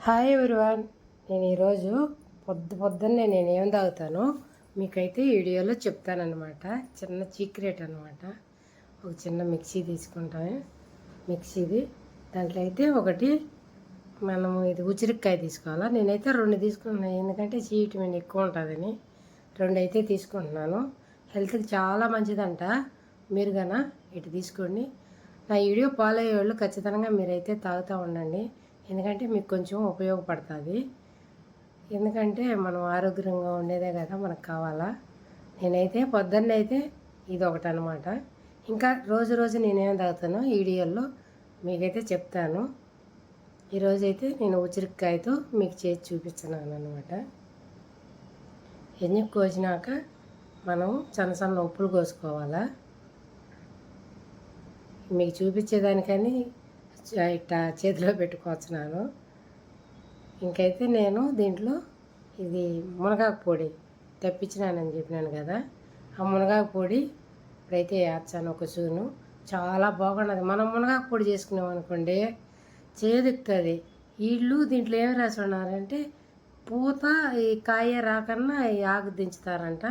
Hi everyone. నేను ఈరోజు పొద్దున్నే నేను ఏం తాగుతానో మీకైతే వీడియోలో చెప్తానమాట. చిన్న సీక్రెట్ అనమాట. ఒక చిన్న మిక్సీ తీసుకుంటాను. మిక్సీది దాంట్లో అయితే ఒకటి మనము ఇది ఉసిరికాయ తీసుకోవాలా. నేనైతే 2 తీసుకుంటున్నాను, ఎందుకంటే సి విటమిన్ ఎక్కువ ఉంటుందని 2 అయితే తీసుకుంటున్నాను. హెల్త్కి చాలా మంచిదంట. మీరు కన్నా ఇటు తీసుకోండి. నా వీడియో ఫాలో అయ్యే వాళ్ళు ఖచ్చితంగా మీరైతే తాగుతూ ఉండండి, ఎందుకంటే మీకు కొంచెం ఉపయోగపడుతుంది. ఎందుకంటే మనం ఆరోగ్యంగా ఉండేదే కదా మనకు కావాలా. నేనైతే పొద్దున్నైతే ఇది ఒకటి అనమాట. ఇంకా రోజు నేనేం తాగుతానో ఈ వీడియోలో మీకైతే చెప్తాను. ఈరోజైతే నేను ఉసిరికాయతో మీకు చేసి చూపించినాను అనమాట. ఎన్ని కోసినాక మనం సన్న ఉప్పులు కోసుకోవాలా. మీకు చూపించేదానికని ఇట్లా చేతిలో పెట్టుకొచ్చినాను. ఇంకైతే నేను దీంట్లో ఇది మునగాకు పొడి తెప్పించినానని చెప్పినాను కదా, ఆ మునగాకు పొడి ఇప్పుడైతే వేస్తాను ఒక స్పూను. చాలా బాగున్నది. మనం మునగాకు పొడి చేసుకున్నాం అనుకోండి చేదుకుతుంది. వీళ్ళు దీంట్లో ఏమి రాసి ఉన్నారంటే పూత ఈ కాయ రాకన్నా ఈ ఆకు దించుతారంట.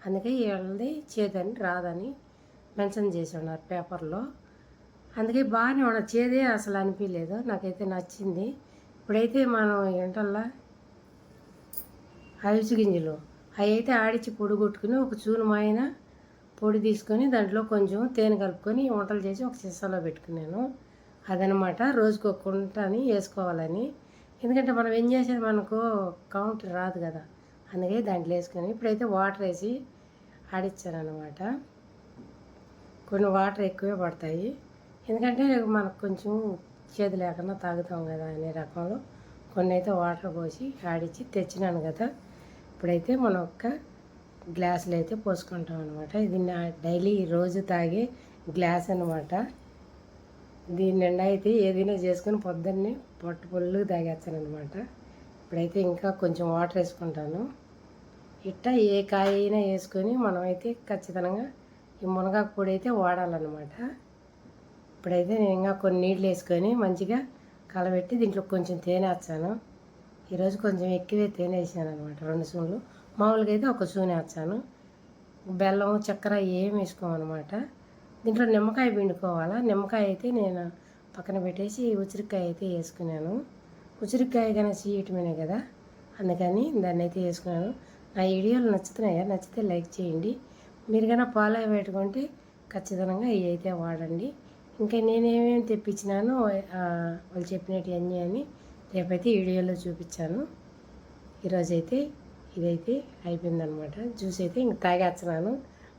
అందుకే వీళ్ళది చేదని రాదని మెన్షన్ చేసి ఉన్నారు పేపర్లో. అందుకే బాగానే ఉన్నది, చేదే అసలు అనిపించలేదు. నాకైతే నచ్చింది. ఇప్పుడైతే మనం ఎంటల్లా అవిసి గింజలు అవి అయితే ఆడిచి పొడి కొట్టుకుని ఒక చూను మాయిన పొడి తీసుకొని దాంట్లో కొంచెం తేనె కలుపుకొని వంటలు చేసి ఒక సీసాలో పెట్టుకున్నాను. అదనమాట రోజుకు ఒక కుంటని వేసుకోవాలని. ఎందుకంటే మనం ఏం చేసేది మనకు కౌంట్ రాదు కదా, అందుకే దాంట్లో వేసుకొని ఇప్పుడైతే వాటర్ వేసి ఆడిచ్చాను అనమాట. కొన్ని వాటర్ ఎక్కువే పడతాయి, ఎందుకంటే మనకు కొంచెం చేదు లేకుండా తాగుతాం కదా అనే రకంలో కొన్ని అయితే వాటర్ పోసి ఆడిచ్చి తెచ్చినాను కదా. ఇప్పుడైతే మనం ఒక్క గ్లాసులు అయితే పోసుకుంటాం అనమాట. ఇది నా డైలీ రోజు తాగే గ్లాస్ అనమాట. దీని నిండా అయితే ఏదైనా చేసుకొని పొద్దున్నే పొట్టు పొల్లు తాగేస్తాను అనమాట. ఇప్పుడైతే ఇంకా కొంచెం వాటర్ వేసుకుంటాను. ఇట్టా ఏ కాయ అయినా వేసుకొని మనమైతే ఖచ్చితంగా ఈ మునగాకు పొడి అయితే వాడాలన్నమాట. ఇప్పుడైతే నేను ఇంకా కొన్ని నీళ్ళు వేసుకొని మంచిగా కలబెట్టి దీంట్లో కొంచెం తేనె వేస్తాను. ఈరోజు కొంచెం ఎక్కువే తేనె వేసాను అనమాట, 2 స్పూన్లు. మామూలుగా అయితే 1 స్పూన్ వేస్తాను. బెల్లం చక్కెర ఏం వేసుకోమన్నమాట. దీంట్లో నిమ్మకాయ పిండుకోవాలా. నిమ్మకాయ అయితే నేను పక్కన పెట్టేసి ఉసిరికాయ అయితే వేసుకున్నాను. ఉసిరికాయ కానీ సి విటమినే కదా, అందుకని దాన్ని అయితే వేసుకున్నాను. నా వీడియోలు నచ్చుతున్నాయా? నచ్చితే లైక్ చేయండి. మీరు కన్నా ఫాలో పెట్టుకుంటే ఖచ్చితంగా ఇవి అయితే వాడండి. ఇంకా నేనేమేమి తెప్పించినానో వాళ్ళు చెప్పినట్టు అన్నీ అని రేపైతే వీడియోలో చూపించాను. ఈరోజైతే ఇదైతే అయిపోయిందనమాట. జ్యూస్ అయితే ఇంక తాగేస్తున్నాను.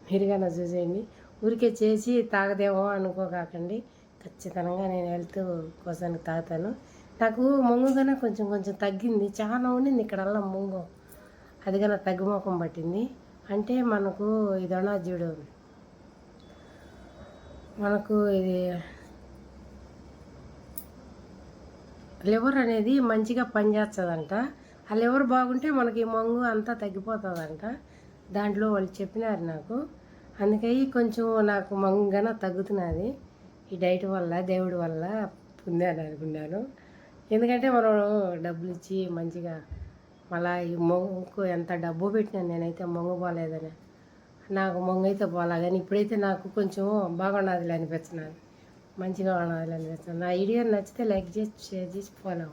మీరు కన్నా చూసేయండి. ఊరికే చేసి తాగదేమో అనుకోకండి. ఖచ్చితంగా నేను హెల్త్ కోసానికి తాగుతాను. నాకు మొంగు కన్నా కొంచెం తగ్గింది. చాలా ఉండింది ఇక్కడల్లా మొంగు, అది కన్నా తగ్గుముఖం పట్టింది. అంటే మనకు ఇదన్నా చూడు, మనకు ఇది లివర్ అనేది మంచిగా పనిచేస్తుందంట. ఆ లివర్ బాగుంటే మనకి మంగు అంతా తగ్గిపోతుందంట. దాంట్లో వాళ్ళు చెప్పినారు నాకు. అందుకని కొంచెం నాకు మంగన తగ్గుతున్నది ఈ డైట్ వల్ల, దేవుడి వల్ల పొందాను అనుకున్నాను. ఎందుకంటే మనం డబ్బులు ఇచ్చి మంచిగా మళ్ళీ ఈ మొంగుకు ఎంత డబ్బు పెట్టినాను నేనైతే, మొంగు పోలేదని. నాకు మొంగు అయితే పోలా, కానీ ఇప్పుడైతే నాకు కొంచెం బాగున్నది అనిపించినది, మంచిగా ఉన్నది అనిపిస్తుంది. నా వీడియో నచ్చితే లైక్ చేసి షేర్ చేసి ఫాలో